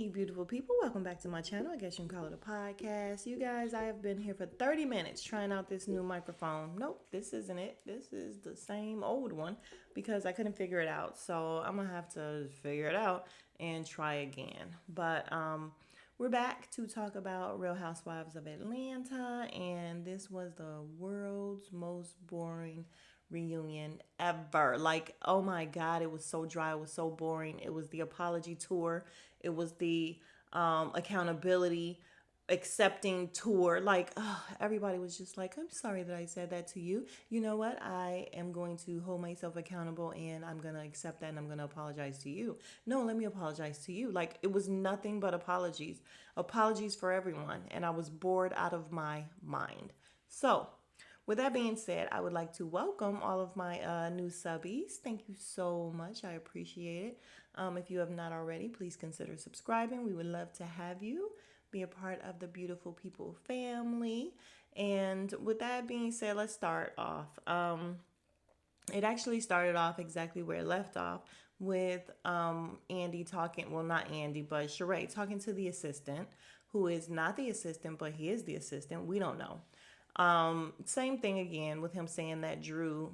Hey, beautiful people. Welcome back to my channel. I guess you can call it a podcast. You guys, I have been here for 30 minutes trying out this new microphone. Nope, this isn't it. This is the same old one because I couldn't figure it out. So I'm going to have to figure it out and try again. But we're back to talk about Real Housewives of Atlanta. And this was the world's most boring reunion ever. Like, oh my God, it was so dry. It was so boring. It was the apology tour. It was the accountability accepting tour. Like, everybody was just like, I'm sorry that I said that to you. You know what? I am going to hold myself accountable and I'm going to accept that and I'm going to apologize to you. No, let me apologize to you. Like, it was nothing but apologies. Apologies for everyone. And I was bored out of my mind. So, with that being said, I would like to welcome all of my new subbies. Thank you so much. I appreciate it. If you have not already, please consider subscribing. We would love to have you be a part of the beautiful people family. And with that being said, let's start off. It actually started off exactly where it left off with Andy talking, well, not Andy, but Sheree talking to the assistant, who is not the assistant, but he is the assistant. We don't know. Same thing again with him saying that Drew,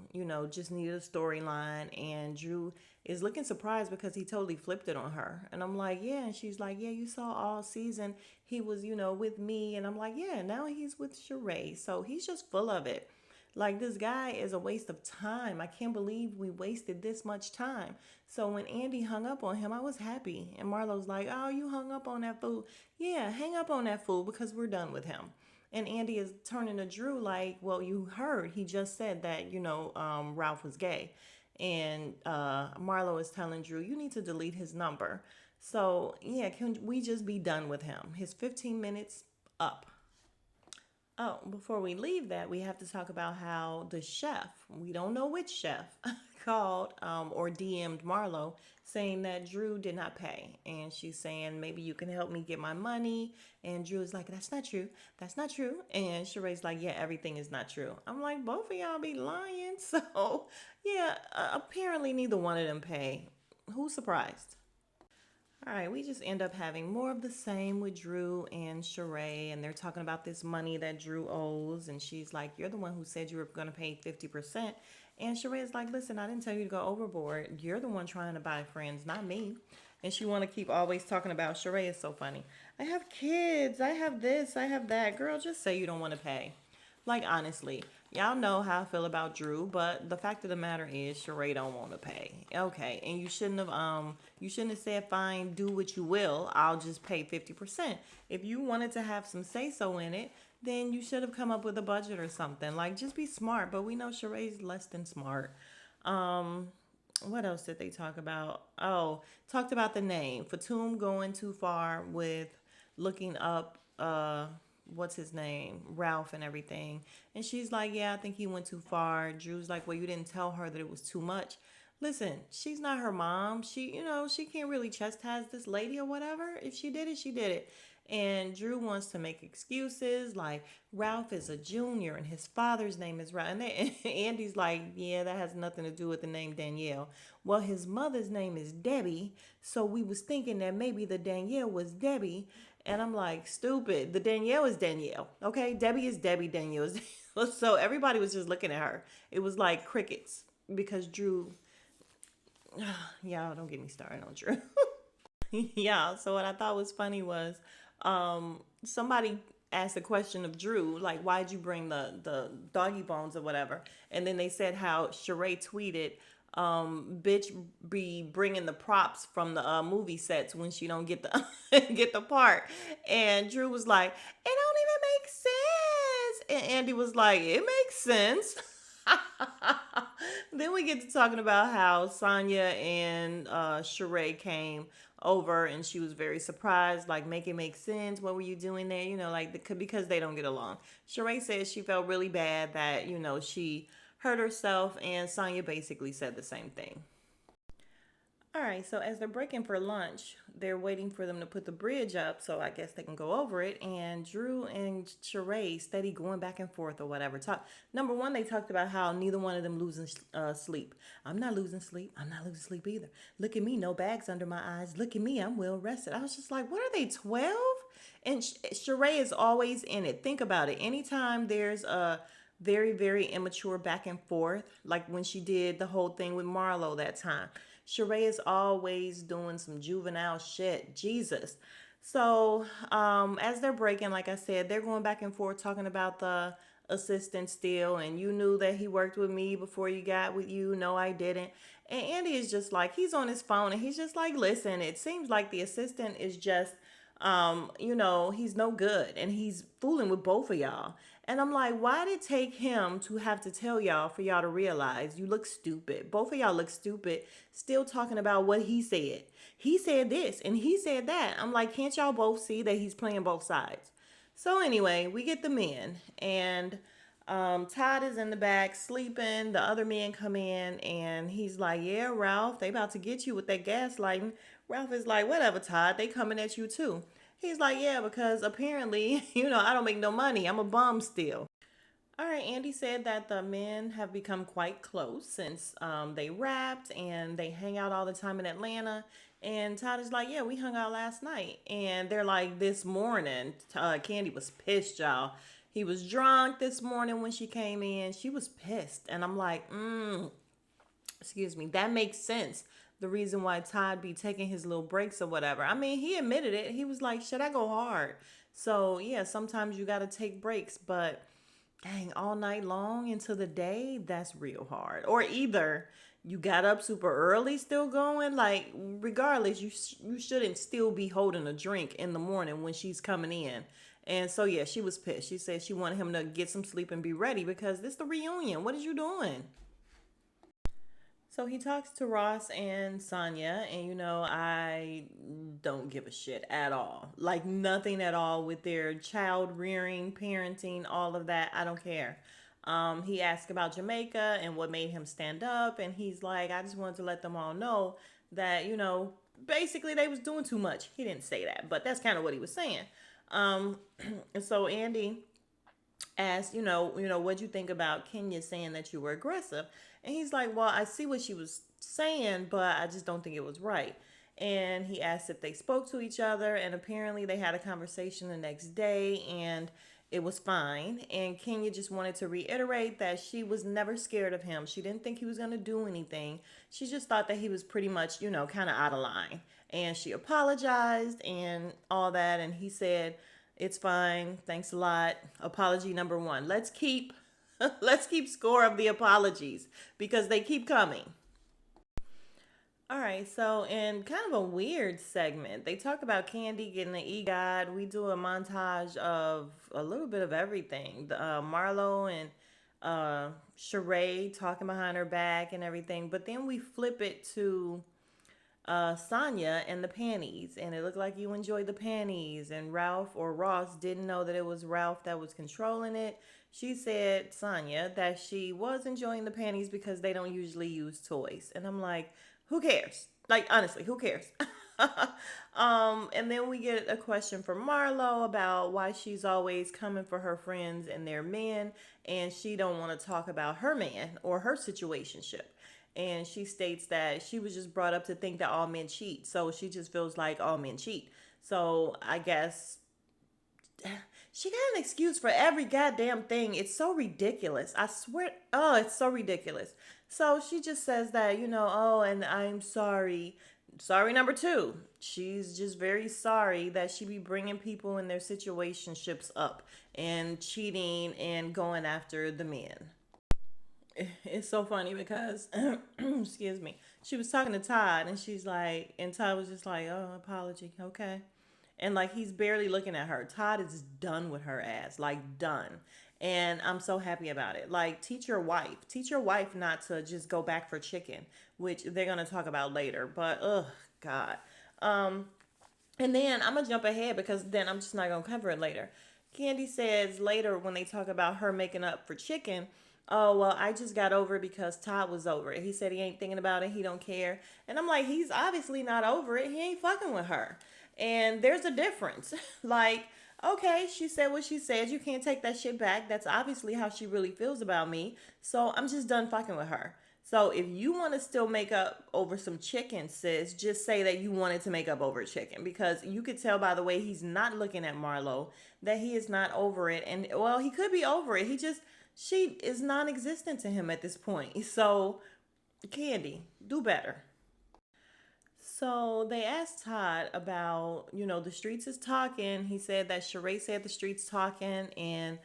just needed a storyline, and Drew is looking surprised because he totally flipped it on her. And I'm like, yeah. And she's like, yeah, you saw all season he was, with me. And I'm like, yeah, now he's with Sheree. So he's just full of it. Like, this guy is a waste of time. I can't believe we wasted this much time. So when Andy hung up on him, I was happy. And Marlo's like, oh, you hung up on that fool. Yeah, hang up on that fool because we're done with him. And Andy is turning to Drew like, well, you heard he just said that, Ralph was gay. And Marlo is telling Drew, you need to delete his number. So, yeah, can we just be done with him? His 15 minutes up. Oh, before we leave that, we have to talk about how the chef, we don't know which chef, called or DM'd Marlo saying that Drew did not pay. And she's saying, maybe you can help me get my money. And Drew is like, that's not true. That's not true. And Sheree's like, yeah, everything is not true. I'm like, both of y'all be lying. So, yeah, apparently neither one of them pay. Who's surprised? All right, we just end up having more of the same with Drew and Sheree, and they're talking about this money that Drew owes, and she's like, "You're the one who said you were going to pay 50%," and Sheree is like, "Listen, I didn't tell you to go overboard. You're the one trying to buy friends, not me." And she want to keep always talking about Sheree is so funny. I have kids. I have this. I have that. Girl, just say you don't want to pay. Like, honestly, y'all know how I feel about Drew, but the fact of the matter is Sheree don't want to pay. Okay, and you shouldn't have said fine, do what you will. I'll just pay 50%. If you wanted to have some say so in it, then you should have come up with a budget or something. Like, just be smart, but we know Sheree's less than smart. Um what else did they talk about? Oh, talked about the name. Fatum going too far with looking up what's his name? Ralph and everything. And she's like, yeah, I think he went too far. Drew's like, well, you didn't tell her that it was too much. Listen, she's not her mom. She can't really chastise this lady or whatever. If she did it, she did it. And Drew wants to make excuses like Ralph is a junior and his father's name is Ralph. And Andy's like, yeah, that has nothing to do with the name Danielle. Well, his mother's name is Debbie. So we was thinking that maybe the Danielle was Debbie. And I'm like, stupid. The Danielle is Danielle. Okay. Debbie is Debbie. Danielle is Danielle. So everybody was just looking at her. It was like crickets because Drew, y'all don't get me started on Drew. Yeah. So what I thought was funny was somebody asked a question of Drew, like, why'd you bring the doggy bones or whatever? And then they said how Sheree tweeted, bitch be bringing the props from the movie sets when she don't get the get the part. And Drew was like, it don't even make sense. And Andy was like, it makes sense. Then we get to talking about how Sonya and Sheree came over and she was very surprised, like, make it make sense. What were you doing there? Because they don't get along. Sheree says she felt really bad that, she hurt herself, and Sonya basically said the same thing. All right, so as they're breaking for lunch, they're waiting for them to put the bridge up so I guess they can go over it. And Drew and Sheree steady going back and forth or whatever. Talk number one, they talked about how neither one of them losing sleep. I'm not losing sleep. I'm not losing sleep either. Look at me, no bags under my eyes. Look at me, I'm well rested. I was just like, what are they, 12? And Sheree is always in it. Think about it. Anytime there's a very, very immature back and forth, like when she did the whole thing with Marlo that time. Sheree is always doing some juvenile shit. Jesus. So, as they're breaking, like I said, they're going back and forth talking about the assistant still, and you knew that he worked with me before you got with you. No, I didn't. And Andy is just like, he's on his phone and he's just like, listen, it seems like the assistant is just he's no good and he's fooling with both of y'all. And I'm like, why did it take him to have to tell y'all for y'all to realize you look stupid? Both of y'all look stupid, still talking about what he said. He said this and he said that. I'm like, can't y'all both see that he's playing both sides? So anyway, we get the men and Todd is in the back sleeping. The other men come in and he's like, yeah, Ralph, they about to get you with that gaslighting. Ralph is like, whatever, Todd, they coming at you too. He's like, yeah, because apparently, I don't make no money. I'm a bum still. All right, Andy said that the men have become quite close since they rapped and they hang out all the time in Atlanta. And Todd is like, yeah, we hung out last night. And they're like, this morning, Candy was pissed, y'all. He was drunk this morning when she came in. She was pissed. And I'm like, excuse me, that makes sense. The reason why Todd be taking his little breaks or whatever. I mean, he admitted it. He was like, should I go hard? So, yeah, sometimes you got to take breaks, but dang, all night long into the day, that's real hard. Or either you got up super early still going, like regardless, you shouldn't still be holding a drink in the morning when she's coming in. And so yeah, she was pissed. She said she wanted him to get some sleep and be ready because this the reunion. What is you doing? So he talks to Ross and Sonya, and I don't give a shit at all. Like, nothing at all with their child rearing, parenting, all of that. I don't care. He asked about Jamaica and what made him stand up, and he's like, I just wanted to let them all know that, basically they was doing too much. He didn't say that, but that's kind of what he was saying. Um, and so Andy asked, what'd you think about Kenya saying that you were aggressive? And he's like, well, I see what she was saying, but I just don't think it was right. And he asked if they spoke to each other, and apparently they had a conversation the next day, and it was fine. And Kenya just wanted to reiterate that she was never scared of him. She didn't think he was going to do anything. She just thought that he was pretty much, kind of out of line. And she apologized and all that. And he said, it's fine. Thanks a lot. Apology number one. Let's keep score of the apologies because they keep coming. All right, so in kind of a weird segment, they talk about Candy getting the EGOT. We do a montage of a little bit of everything. Marlo and Sheree talking behind her back and everything. But then we flip it to Sonya and the panties, and it looked like you enjoyed the panties. And Ralph or Ross didn't know that it was Ralph that was controlling it. She said, Sonya, that she was enjoying the panties because they don't usually use toys. And I'm like, who cares? Like, honestly, who cares? And then we get a question from Marlo about why she's always coming for her friends and their men, and she don't want to talk about her man or her situationship. And she states that she was just brought up to think that all men cheat. So she just feels like all men cheat. So I guess she got an excuse for every goddamn thing. It's so ridiculous. I swear. Oh, it's so ridiculous. So she just says that, oh, and I'm sorry. Sorry number two. She's just very sorry that she be bringing people in their situationships up and cheating and going after the men. It's so funny because, excuse me, she was talking to Todd and she's like, and Todd was just like, oh, apology, okay. And like, he's barely looking at her. Todd is done with her ass, like done. And I'm so happy about it. Like, teach your wife not to just go back for chicken, which they're going to talk about later. But, God. And then I'm going to jump ahead because then I'm just not going to cover it later. Candy says later when they talk about her making up for chicken, oh, well, I just got over it because Todd was over it. He said he ain't thinking about it. He don't care. And I'm like, he's obviously not over it. He ain't fucking with her. And there's a difference. Like, okay, she said what she said. You can't take that shit back. That's obviously how she really feels about me. So I'm just done fucking with her. So if you want to still make up over some chicken, sis, just say that you wanted to make up over chicken, because you could tell by the way he's not looking at Marlo that he is not over it. And well, he could be over it. He just, she is non-existent to him at this point. So Candy, do better. So they asked Todd about, the streets is talking. He said that Sheree said the streets talking, and,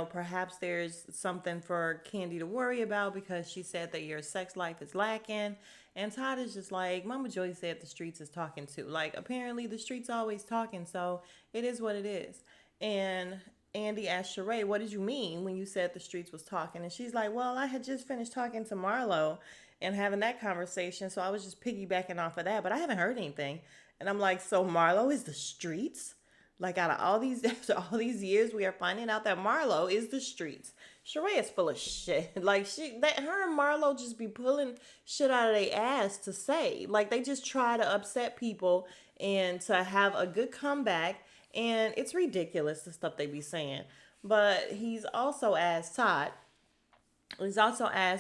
perhaps there's something for Candy to worry about because she said that your sex life is lacking. And Todd is just like, Mama Joy said the streets is talking too. Like, apparently the streets always talking, so it is what it is. And Andy asked Sheree, what did you mean when you said the streets was talking? And she's like, well, I had just finished talking to Marlo and having that conversation, so I was just piggybacking off of that, but I haven't heard anything. And I'm like, so Marlo is the streets? Like, out of all these after all these years, we are finding out that Marlo is the streets. Sheree is full of shit. Like, her and Marlo just be pulling shit out of their ass to say. Like, they just try to upset people and to have a good comeback, and it's ridiculous the stuff they be saying. But He's also asked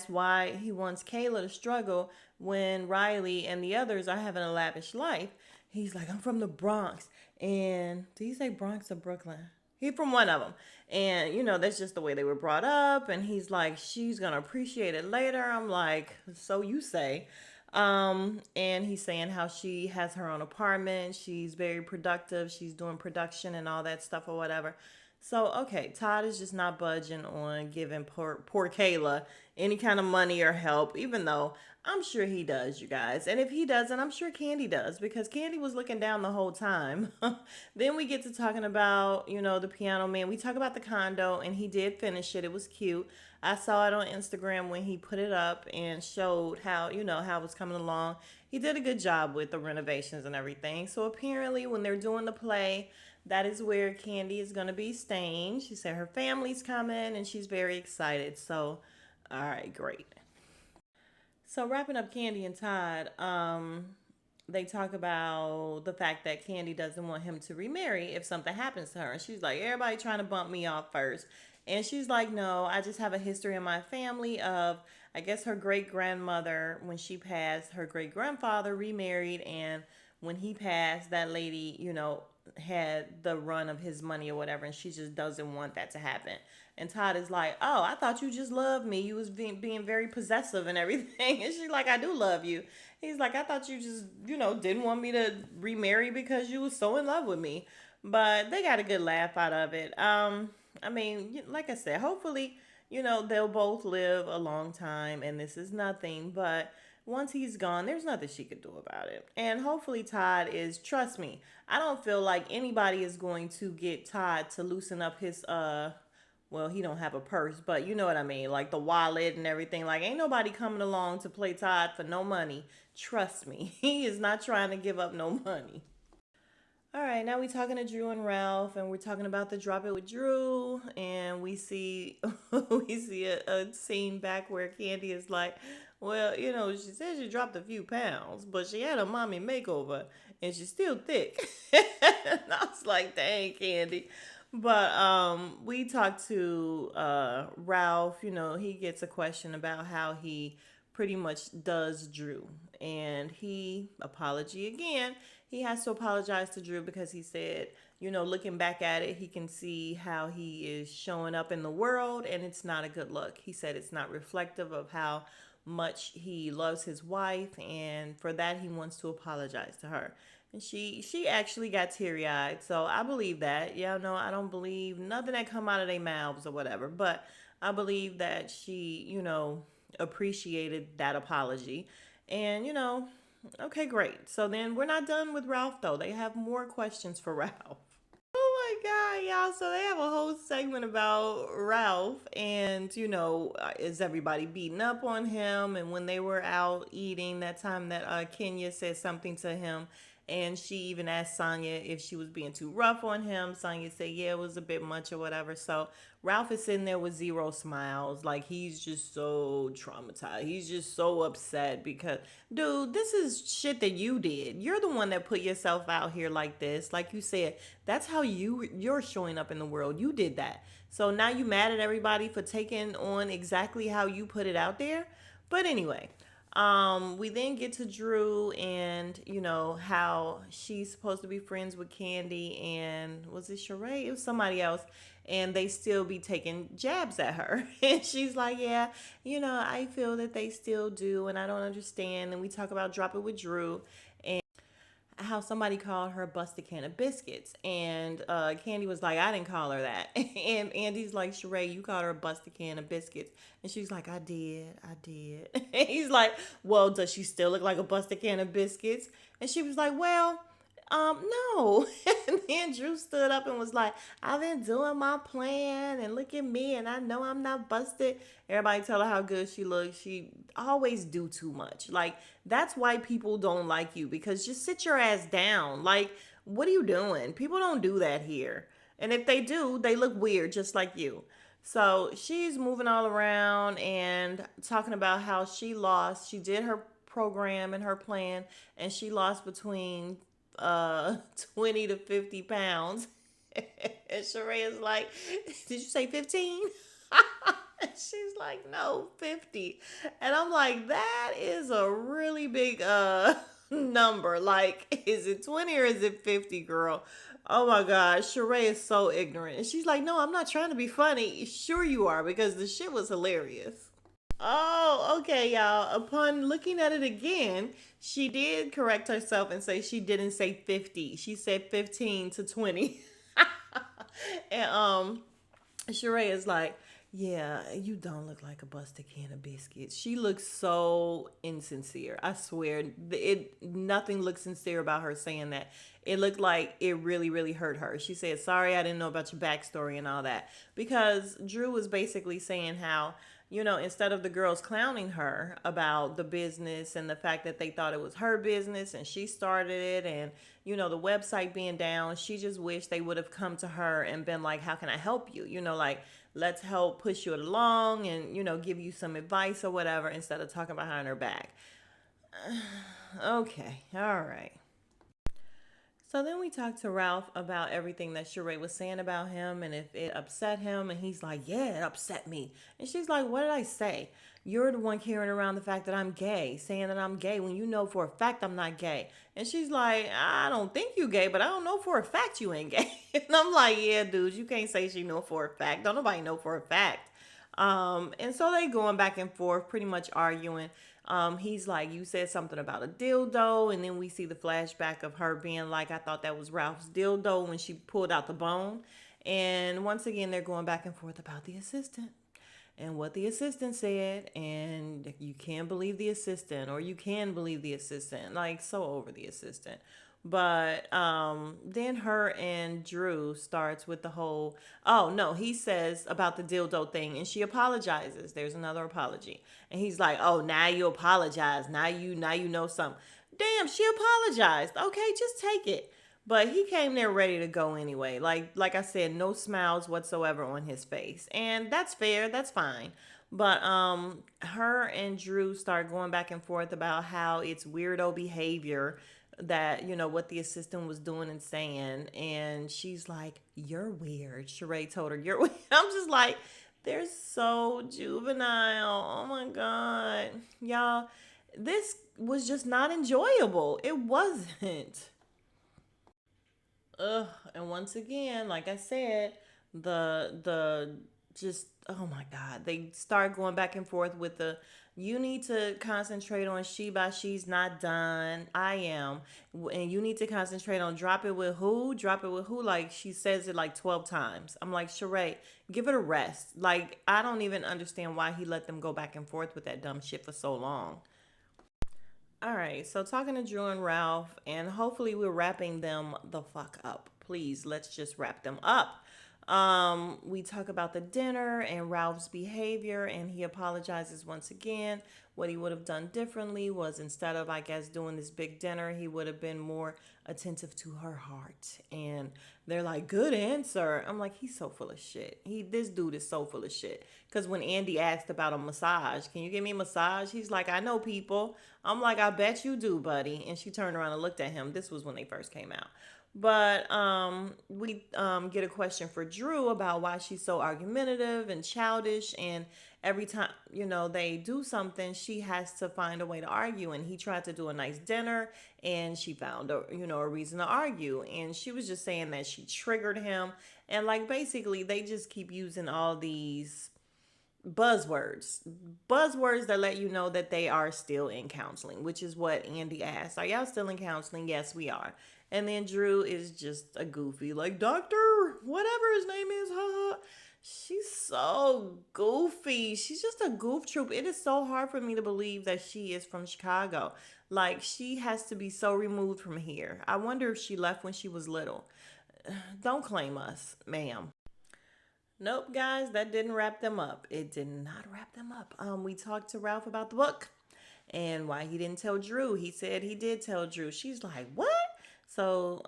why he wants Kayla to struggle when Riley and the others are having a lavish life. He's like, I'm from the Bronx. And did he say Bronx or Brooklyn? He from one of them. And, that's just the way they were brought up. And he's like, she's going to appreciate it later. I'm like, so you say. And he's saying how she has her own apartment. She's very productive. She's doing production and all that stuff or whatever. So, okay, Todd is just not budging on giving poor Kayla any kind of money or help, even though I'm sure he does, you guys. And if he doesn't, I'm sure Candy does, because Candy was looking down the whole time. Then we get to talking about, the piano man. We talk about the condo, and he did finish it. It was cute. I saw it on Instagram when he put it up and showed how, how it was coming along. He did a good job with the renovations and everything. So apparently when they're doing the play, that is where Candy is going to be staying. She said her family's coming and she's very excited. So, all right, great. So, wrapping up Candy and Todd, they talk about the fact that Candy doesn't want him to remarry if something happens to her. And she's like, everybody trying to bump me off first. And she's like, no, I just have a history in my family of, I guess, her great grandmother, when she passed, her great grandfather remarried. And when he passed, that lady, had the run of his money or whatever. And she just doesn't want that to happen. And Todd is like, oh, I thought you just loved me. You was being very possessive and everything. And she's like, I do love you. He's like, I thought you just, didn't want me to remarry because you was so in love with me. But they got a good laugh out of it. I mean, like I said, hopefully, they'll both live a long time and this is nothing. But once he's gone, there's nothing she could do about it. And hopefully Todd is, trust me, I don't feel like anybody is going to get Todd to loosen up his well, he don't have a purse, but you know what I mean, like the wallet and everything. Like, ain't nobody coming along to play Todd for no money. Trust me, he is not trying to give up no money. All right, now we talking to Drew and Ralph, and we're talking about the drop it with Drew, and we see we see a scene back where Candy is like, well, she said she dropped a few pounds, but she had a mommy makeover, and she's still thick. And I was like, dang, Candy. But we talked to Ralph. He gets a question about how he pretty much does Drew, and apology again. He has to apologize to Drew because he said, looking back at it, he can see how he is showing up in the world, and it's not a good look. He said it's not reflective of how much he loves his wife, and for that he wants to apologize to her. And she actually got teary eyed, so I believe that. Yeah, no, I don't believe nothing that come out of their mouths or whatever, but I believe that she, appreciated that apology, and okay, great. So then we're not done with Ralph though. They have more questions for Ralph. Oh my God, y'all. So they have a whole segment about Ralph and, is everybody beating up on him? And when they were out eating that time that Kenya said something to him And she even asked Sonya if she was being too rough on him. Sonya said, yeah, it was a bit much or whatever. So Ralph is sitting there with zero smiles. Like, he's just so traumatized. He's just so upset because, dude, this is shit that you did. You're the one that put yourself out here like this. Like you said, that's how you're showing up in the world. You did that. So now you mad at everybody for taking on exactly how you put it out there. But anyway, we then get to Drew and how she's supposed to be friends with Candy and was it Sheree? It was somebody else, and they still be taking jabs at her. And she's like, yeah, I feel that they still do, and I don't understand. And we talk about Drop It with Drew and how somebody called her busted can of biscuits. And Candy was like, I didn't call her that. And Andy's like, Sheree, you called her a busted can of biscuits. And she's like, I did. And he's like, well, does she still look like a busted can of biscuits? And she was like, well, no. And then Drew stood up and was like, I've been doing my plan and look at me and I know I'm not busted. Everybody tell her how good she looks. She always do too much. Like, that's why people don't like you, because just sit your ass down. Like, what are you doing? People don't do that here. And if they do, they look weird just like you. So she's moving all around and talking about how she lost. She did her program and her plan, and she lost between 20 to 50 pounds. And Sheree is like, did you say 15? And she's like, no, 50. And I'm like, that is a really big number. Like, is it 20 or is it 50, girl? Oh my God, Sheree is so ignorant. And she's like, no, I'm not trying to be funny. Sure you are, because the shit was hilarious. Oh, okay, y'all. Upon looking at it again, she did correct herself and say she didn't say 50. She said 15 to 20. And Sheree is like, yeah, you don't look like a busted can of biscuits. She looks so insincere. I swear, nothing looks sincere about her saying that. It looked like it really, really hurt her. She said, sorry, I didn't know about your backstory and all that. Because Drew was basically saying how, instead of the girls clowning her about the business and the fact that they thought it was her business and she started it, and, the website being down, she just wished they would have come to her and been like, how can I help you? Like, let's help push you along and, give you some advice or whatever, instead of talking behind her back. Okay, all right. So then we talked to Ralph about everything that Sheree was saying about him and if it upset him. And he's like, yeah, it upset me. And she's like, what did I say? You're the one carrying around the fact that I'm gay, saying that I'm gay when you know for a fact I'm not gay. And she's like, I don't think you gay, but I don't know for a fact you ain't gay. And I'm like, yeah, dude, you can't say she know for a fact. Don't nobody know for a fact. And so they going back and forth, pretty much arguing. He's like, you said something about a dildo, and then we see the flashback of her being like, I thought that was Ralph's dildo when she pulled out the bone. And once again, they're going back and forth about the assistant and what the assistant said, and you can't believe the assistant, or you can believe the assistant. Like, so over the assistant. But then her and Drew starts with the whole, oh no, he says about the dildo thing, and she apologizes. There's another apology. And he's like, oh, now you apologize. Now you know something. Damn, she apologized. Okay, just take it. But he came there ready to go anyway. Like I said, no smiles whatsoever on his face. And that's fair, that's fine. But her and Drew start going back and forth about how it's weirdo behavior that, what the assistant was doing and saying. And she's like, you're weird. Sheree told her, you're weird. I'm just like, they're so juvenile. Oh my God. Y'all, this was just not enjoyable. It wasn't. Ugh. And once again, like I said, the just, oh my God, they start going back and forth with the, you need to concentrate on she by she's not done. I am. And you need to concentrate on drop it with who? Drop it with who? Like, she says it like 12 times. I'm like, Sheree, give it a rest. Like, I don't even understand why he let them go back and forth with that dumb shit for so long. All right, so talking to Drew and Ralph, and hopefully we're wrapping them the fuck up. Please, let's just wrap them up. We talk about the dinner and Ralph's behavior, and he apologizes once again. What he would have done differently was, instead of, I guess, doing this big dinner, he would have been more attentive to her heart. And they're like, "Good answer." I'm like, he's so full of shit. This dude is so full of shit. Because when Andy asked about a massage, "Can you give me a massage?" He's like, "I know people." I'm like, "I bet you do, buddy." And she turned around and looked at him. This was when they first came out. But we get a question for Drew about why she's so argumentative and childish, and every time they do something, she has to find a way to argue. And he tried to do a nice dinner, and she found a reason to argue, and she was just saying that she triggered him, and like basically they just keep using all these buzzwords that let you know that they are still in counseling, which is what Andy asked. "Are y'all still in counseling?" "Yes, we are." And then Drew is just a goofy, like, "Doctor whatever his name is, haha." She's so goofy. She's just a goof troop. It is so hard for me to believe that she is from Chicago. Like, she has to be so removed from here. I wonder if she left when she was little. Don't claim us, ma'am. Nope, guys, that didn't wrap them up. It did not wrap them up. We talked to Ralph about the book and why he didn't tell Drew. He said he did tell Drew. She's like, "What?" So,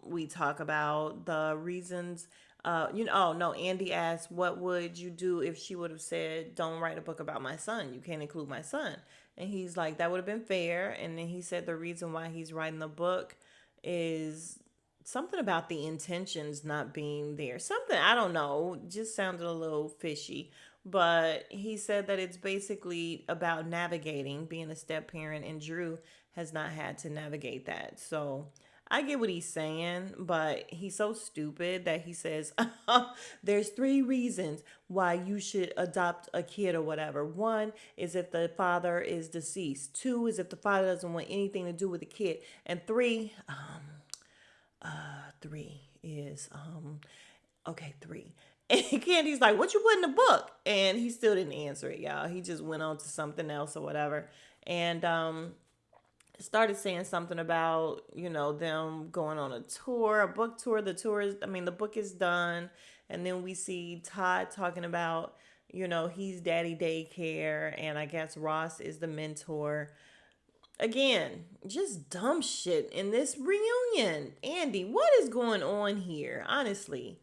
we talk about the reasons. Oh no, Andy asked, "What would you do if she would have said, 'Don't write a book about my son. You can't include my son?'" And he's like, "That would have been fair." And then he said the reason why he's writing the book is something about the intentions not being there. Something, I don't know, just sounded a little fishy. But he said that it's basically about navigating being a step parent, and Drew has not had to navigate that. So I get what he's saying, but he's so stupid that he says, "There's three reasons why you should adopt a kid or whatever. One is if the father is deceased. Two is if the father doesn't want anything to do with the kid. And three is okay, three." And Candy's like, "What you put in the book?" And he still didn't answer it, y'all. He just went on to something else or whatever. And started saying something about, them going on a tour, a book tour. The book is done. And then we see Todd talking about, he's daddy daycare, and I guess Ross is the mentor. Again, just dumb shit in this reunion. Andy, what is going on here? Honestly.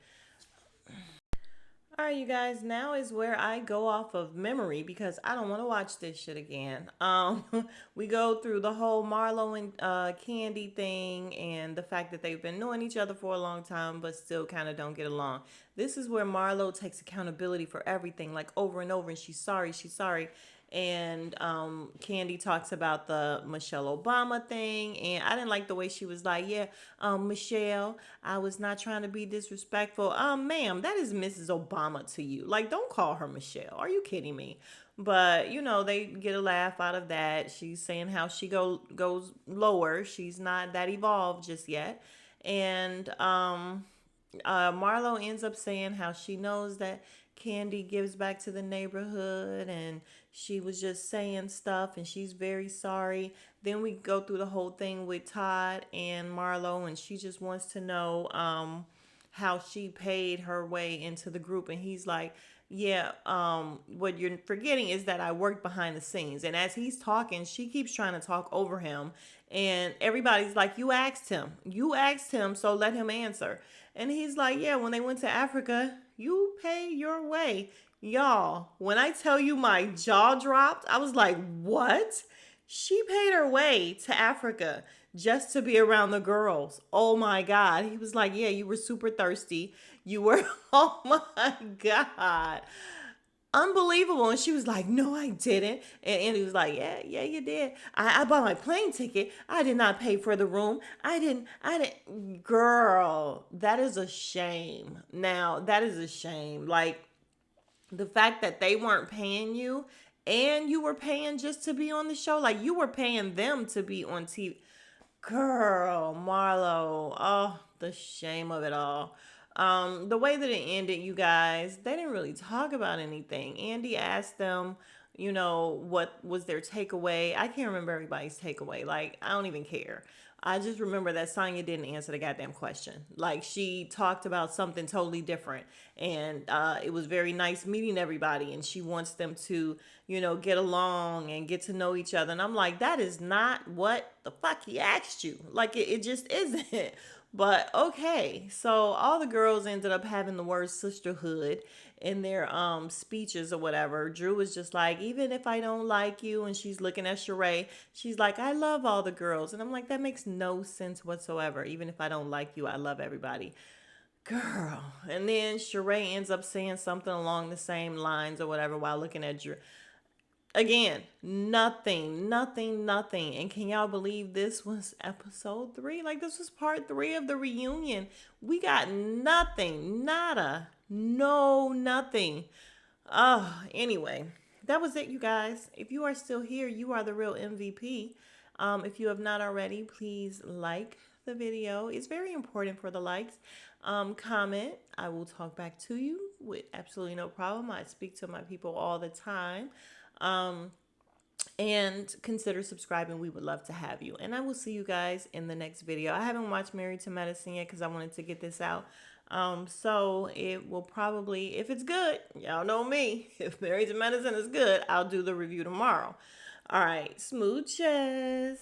All right, you guys, now is where I go off of memory because I don't want to watch this shit again. We go through the whole Marlo and Candy thing and the fact that they've been knowing each other for a long time but still kind of don't get along. This is where Marlo takes accountability for everything, like over and over, and she's sorry, she's sorry. And Candy talks about the Michelle Obama thing, and I didn't like the way she was like, "Yeah, Michelle, I was not trying to be disrespectful." Ma'am, that is Mrs. Obama to you. Like, don't call her Michelle. Are you kidding me? But they get a laugh out of that. She's saying how she goes lower. She's not that evolved just yet, and Marlo ends up saying how she knows that Candy gives back to the neighborhood, and she was just saying stuff and she's very sorry. Then we go through the whole thing with Todd and Marlo, and she just wants to know how she paid her way into the group. And he's like, "Yeah, what you're forgetting is that I worked behind the scenes." And as he's talking, she keeps trying to talk over him. And everybody's like, "You asked him. You asked him, so let him answer." And he's like, "Yeah, when they went to Africa, you pay your way." Y'all, when I tell you my jaw dropped, I was like, "What?" She paid her way to Africa just to be around the girls. Oh my God. He was like, "Yeah, you were super thirsty. You were," oh my God. Unbelievable. And she was like, "No, I didn't." And he was like, "Yeah, yeah, you did. I bought my plane ticket. I did not pay for the room. I didn't. Girl, that is a shame. Now, that is a shame. Like, the fact that they weren't paying you and you were paying just to be on the show, like you were paying them to be on TV. Girl, Marlo, oh, the shame of it all. The way that it ended, you guys, they didn't really talk about anything. Andy asked them, what was their takeaway. I can't remember everybody's takeaway. Like, I don't even care. I just remember that Sonya didn't answer the goddamn question. Like, she talked about something totally different, and it was very nice meeting everybody, and she wants them to, get along and get to know each other. And I'm like, that is not what the fuck he asked you. Like, it just isn't. But okay, so all the girls ended up having the word sisterhood in their speeches or whatever. Drew was just like, even if I don't like you, and she's looking at Sheree, she's like, I love all the girls. And I'm like, that makes no sense whatsoever. Even if I don't like you, I love everybody. Girl. And then Sheree ends up saying something along the same lines or whatever while looking at Drew. Again, nothing, nothing, nothing. And can y'all believe this was episode 3? Like, this was part 3 of the reunion. We got nothing, nada, no, nothing. Anyway, that was it, you guys. If you are still here, you are the real MVP. If you have not already, please like the video. It's very important for the likes. Comment. I will talk back to you with absolutely no problem. I speak to my people all the time. And consider subscribing. We would love to have you. And I will see you guys in the next video. I haven't watched Married to Medicine yet because I wanted to get this out. So it will probably, if it's good, y'all know me. If Married to Medicine is good, I'll do the review tomorrow. All right, smooches.